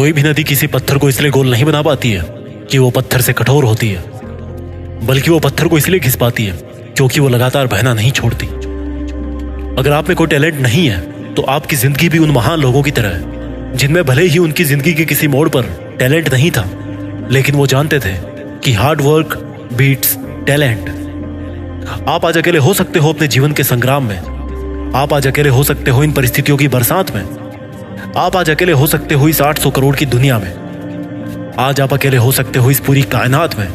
कोई भी नदी किसी पत्थर को इसलिए गोल नहीं बना पाती है कि वो पत्थर से कठोर होती है, बल्कि वो पत्थर को इसलिए घिस पाती है क्योंकि वो लगातार बहना नहीं छोड़ती। अगर आप में कोई टैलेंट नहीं है तो आपकी जिंदगी भी उन महान लोगों की तरह है जिनमें भले ही उनकी जिंदगी के किसी मोड़ पर टैलेंट नहीं था, लेकिन वो जानते थे कि हार्ड वर्क बीट्स टैलेंट। आप आज अकेले हो सकते हो अपने जीवन के संग्राम में, आप आज अकेले हो सकते हो इन परिस्थितियों की बरसात में, आप आज अकेले हो सकते हो इस 800 करोड़ की दुनिया में, आज आप अकेले हो सकते हो इस पूरी कायनात में।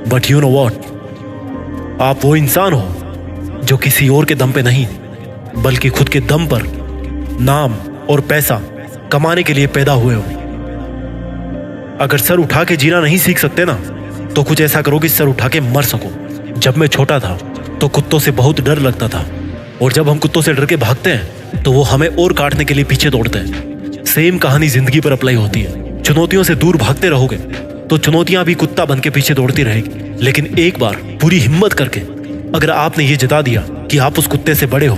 बट यू नो वॉट, आप वो इंसान हो जो किसी और के दम पे नहीं बल्कि खुद के दम पर नाम और पैसा कमाने के लिए पैदा हुए हो। अगर सर उठा के जीना नहीं सीख सकते ना, तो कुछ ऐसा करो कि सर उठा के मर सको। जब मैं छोटा था तो कुत्तों से बहुत डर लगता था, और जब हम कुत्तों से डर के भागते हैं तो वो हमें और काटने के लिए पीछे दौड़ते हैं। सेम कहानी जिंदगी पर अप्लाई होती है। चुनौतियों से दूर भागते रहोगे तो चुनौतियां भी कुत्ता बन के पीछे दौड़ती रहेगी, लेकिन एक बार पूरी हिम्मत करके अगर आपने ये जता दिया कि आप उस कुत्ते से बड़े हो,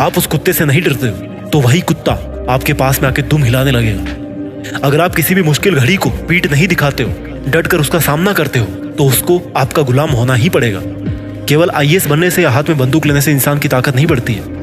आप उस कुत्ते से नहीं डरते हो, तो वही कुत्ता आपके पास में आके दुम हिलाने लगेगा। अगर आप किसी भी मुश्किल घड़ी को पीठ नहीं दिखाते हो, डट कर उसका सामना करते हो, तो उसको आपका गुलाम होना ही पड़ेगा। केवल आईएएस बनने से या हाथ में बंदूक लेने से इंसान की ताकत नहीं बढ़ती है।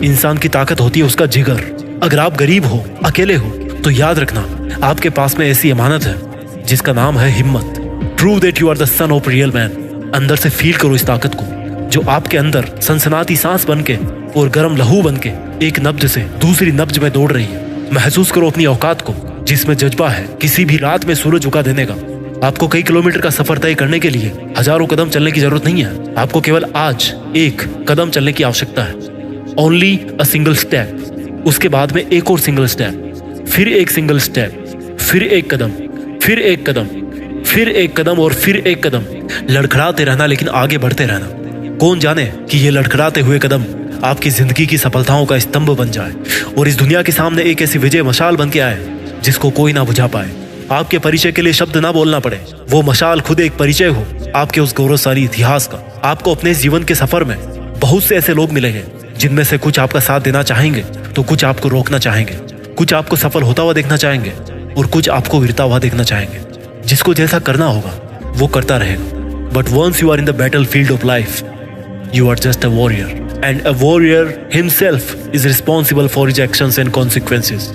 इंसान की ताकत होती है उसका जिगर। अगर आप गरीब हो, अकेले हो, तो याद रखना आपके पास में ऐसी अमानत है जिसका नाम है हिम्मत। Prove that you are the son of real man. अंदर से फील करो इस ताकत को जो आपके अंदर सनसनाती सांस बन के और गर्म लहू बन के एक नब्ज से दूसरी नब्ज में दौड़ रही है। महसूस करो अपनी औकात को जिसमें जज्बा है किसी भी रात में सूरज उगा देने का। आपको कई किलोमीटर का सफर तय करने के लिए हजारों कदम चलने की जरूरत नहीं है। आपको केवल आज एक कदम चलने की आवश्यकता है। Only a single step. उसके बाद में एक और सिंगल स्टेप, फिर एक सिंगल स्टेप, फिर एक कदम, फिर एक कदम, फिर एक कदम और फिर एक कदम। लड़खड़ाते रहना, लेकिन आगे बढ़ते रहना। कौन जाने कि ये लड़खड़ाते हुए कदम आपकी जिंदगी की सफलताओं का स्तंभ बन जाए और इस दुनिया के सामने एक ऐसी विजय मशाल बन के आए जिसको कोई ना बुझा पाए। आपके परिचय के लिए शब्द ना बोलना पड़े, वो मशाल खुद एक परिचय हो आपके उस गौरवशाली इतिहास का। आपको अपने जीवन के सफर में बहुत से ऐसे लोग मिलेंगे जिनमें से कुछ आपका साथ देना चाहेंगे तो कुछ आपको रोकना चाहेंगे, कुछ आपको सफल होता हुआ देखना चाहेंगे और कुछ आपको गिरता हुआ देखना चाहेंगे। जिसको जैसा करना होगा वो करता रहेगा। But once you are in the battle field of life, you are just a warrior and a warrior himself is responsible for his actions and consequences.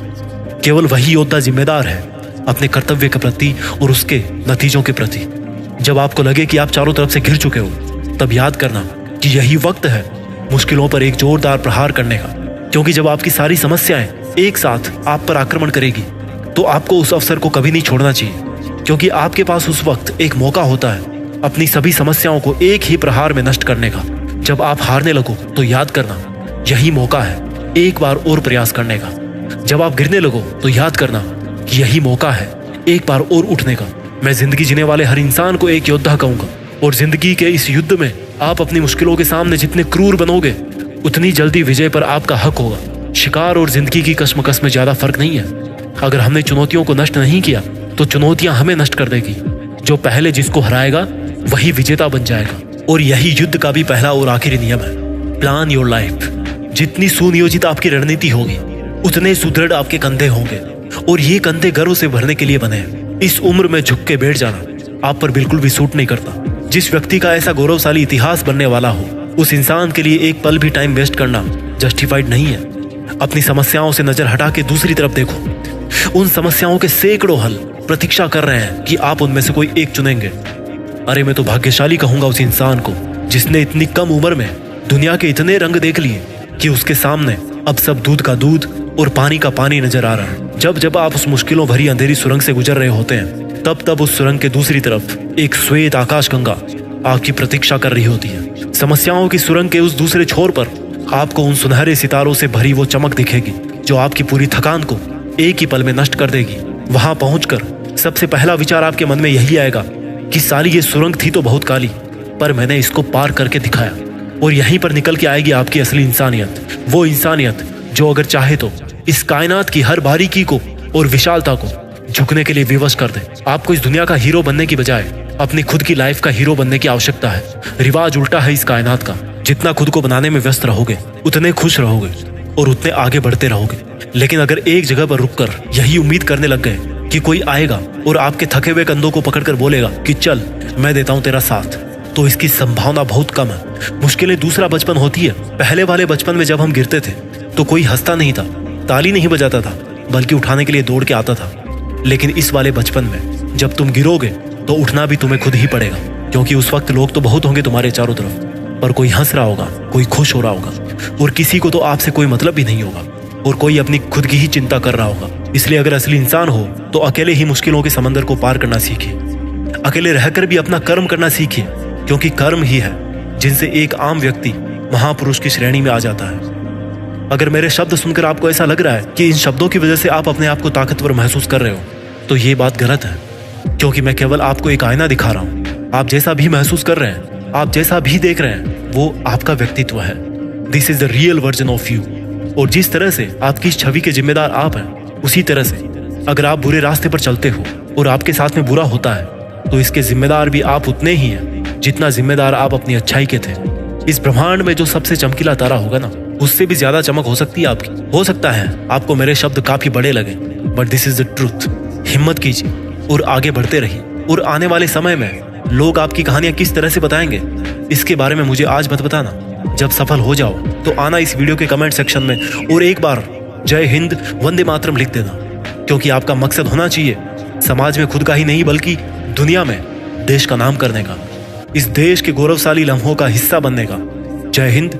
केवल वही योद्धा जिम्मेदार है अपने कर्तव्य के प्रति और उसके नतीजों के प्रति। जब आपको लगे कि आप चारों तरफ से घिर चुके हो, तब याद करना कि यही वक्त है मुश्किलों पर एक जोरदार प्रहार करने का। क्योंकि जब आपकी सारी समस्याएं एक साथ आप पर आक्रमण करेगी तो आपको उस अवसर को कभी नहीं छोड़ना चाहिए, क्योंकि आपके पास उस वक्त एक मौका होता है अपनी सभी समस्याओं को एक ही प्रहार में नष्ट करने का। जब आप हारने लगो तो याद करना यही मौका है एक बार और प्रयास करने का। जब आप गिरने लगो तो याद करना कि यही मौका है एक बार और उठने का। मैं जिंदगी जीने वाले हर इंसान को एक योद्धा कहूंगा, और जिंदगी के इस युद्ध में आप अपनी मुश्किलों के सामने जितने क्रूर बनोगे उतनी जल्दी विजय पर आपका हक होगा। शिकार और जिंदगी की कश्मकश में ज्यादा फर्क नहीं है। अगर हमने चुनौतियों को नष्ट नहीं किया तो चुनौतियां हमें नष्ट कर देगी। जो पहले जिसको हराएगा वही विजेता बन जाएगा। और यही युद्ध का भी पहला और आखिरी नियम है, प्लान योर लाइफ। जितनी सुनियोजित आपकी रणनीति होगी उतने सुदृढ़ आपके कंधे होंगे, और ये कंधे गर्व से भरने के लिए बने हैं। इस उम्र में झुक के बैठ जाना आप पर बिल्कुल भी सूट नहीं करता। जिस व्यक्ति का ऐसा गौरवशाली इतिहास बनने वाला हो, उस इंसान के लिए एक पल भी टाइम वेस्ट करना जस्टिफाइड नहीं है। अपनी समस्याओं से नजर हटा के दूसरी तरफ देखो। उन समस्याओं के सैकड़ों हल प्रतीक्षा कर रहे हैं कि आप उनमें से कोई एक चुनेंगे। अरे मैं तो भाग्यशाली कहूंगा उस इंसान को जिसने इतनी कम उम्र में दुनिया के इतने रंग देख लिए कि उसके सामने अब सब दूध का दूध और पानी का पानी नजर आ रहा है। जब जब आप उस मुश्किलों भरी अंधेरी सुरंग से गुजर रहे होते हैं, तब तब उस सुरंग के दूसरी तरफ एक श्वेत आकाश गंगा आपकी प्रतीक्षा कर रही होती है। समस्याओं की सुरंग के उस दूसरे छोर पर आपको उन सुनहरे सितारों से भरी वो चमक दिखेगी जो आपकी पूरी थकान को एक ही पल में नष्ट कर देगी। वहां पहुंचकर सबसे पहला विचार आपके मन में यही आएगा कि साली ये सुरंग थी तो बहुत काली, पर मैंने इसको पार करके दिखाया। और यहीं पर निकल के आएगी आपकी असली इंसानियत, वो इंसानियत जो अगर चाहे तो इस कायनात की हर बारीकी को और विशालता को झुकने के लिए विवश कर दे। आपको इस दुनिया का हीरो बनने की बजाय अपनी खुद की लाइफ का हीरो बनने की आवश्यकता है। रिवाज उल्टा है इस कायनात का। जितना खुद को बनाने में व्यस्त रहोगे उतने खुश रहोगे और उतने आगे बढ़ते रहोगे। लेकिन अगर एक जगह पर रुककर यही उम्मीद करने लग गए कि कोई आएगा और आपके थके हुए कंधों को पकड़कर बोलेगा कि चल मैं देता हूं तेरा साथ, तो इसकी संभावना बहुत कम है। मुश्किलें दूसरा बचपन होती है। पहले वाले बचपन में जब हम गिरते थे तो कोई हंसता नहीं था, ताली नहीं बजाता था, बल्कि उठाने के लिए दौड़ के आता था। लेकिन इस वाले बचपन में जब तुम गिरोगे तो उठना भी तुम्हें खुद ही पड़ेगा, क्योंकि उस वक्त लोग तो बहुत होंगे तुम्हारे चारों तरफ, पर कोई हंस रहा होगा, कोई खुश हो रहा होगा, और किसी को तो आपसे कोई मतलब भी नहीं होगा, और कोई अपनी खुद की ही चिंता कर रहा होगा। इसलिए अगर असली इंसान हो तो अकेले ही मुश्किलों के समंदर को पार करना सीखिए। अकेले रहकर भी अपना कर्म करना सीखिए, क्योंकि कर्म ही है जिनसे एक आम व्यक्ति महापुरुष की श्रेणी में आ जाता है। अगर मेरे शब्द सुनकर आपको ऐसा लग रहा है कि इन शब्दों की वजह से आप अपने आप को ताकतवर महसूस कर रहे हो, तो ये बात गलत है, क्योंकि मैं केवल आपको एक आईना दिखा रहा हूँ। आप जैसा भी महसूस कर रहे हैं, आप जैसा भी देख रहे हैं, वो आपका व्यक्तित्व है। This is the real version of you. और जिस तरह से आपकी इस छवि के जिम्मेदार आप हैं, उसी तरह से अगर आप बुरे रास्ते पर चलते हो और आपके साथ में बुरा होता है, तो इसके जिम्मेदार भी आप उतने ही हैं जितना जिम्मेदार आप अपनी अच्छाई के थे। इस ब्रह्मांड में जो सबसे चमकीला तारा होगा ना, उससे भी ज्यादा चमक हो सकती है आपकी। हो सकता है आपको मेरे शब्द काफी बड़े लगे, but this is the truth. हिम्मत कीजिए और आगे बढ़ते रहिए। और आने वाले समय में लोग आपकी कहानियां किस तरह से बताएंगे, इसके बारे में मुझे आज मत बताना। जब सफल हो जाओ तो आना इस वीडियो के कमेंट सेक्शन में और एक बार जय हिंद वंदे मातरम लिख देना, क्योंकि आपका मकसद होना चाहिए समाज में खुद का ही नहीं बल्कि दुनिया में देश का नाम करने का, इस देश के गौरवशाली लम्हों का हिस्सा बनने का। जय हिंद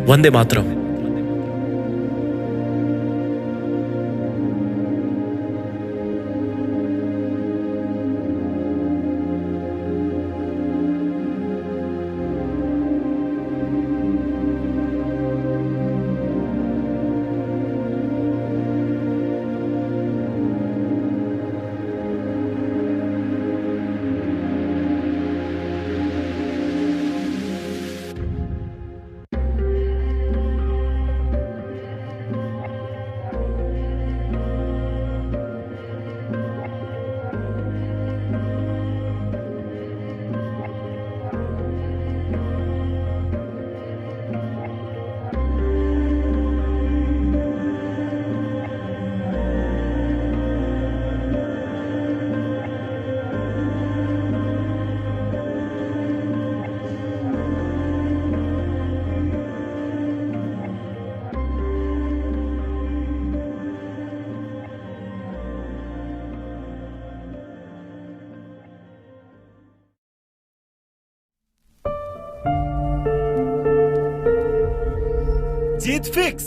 वंदे मातरम। जीत फिक्स।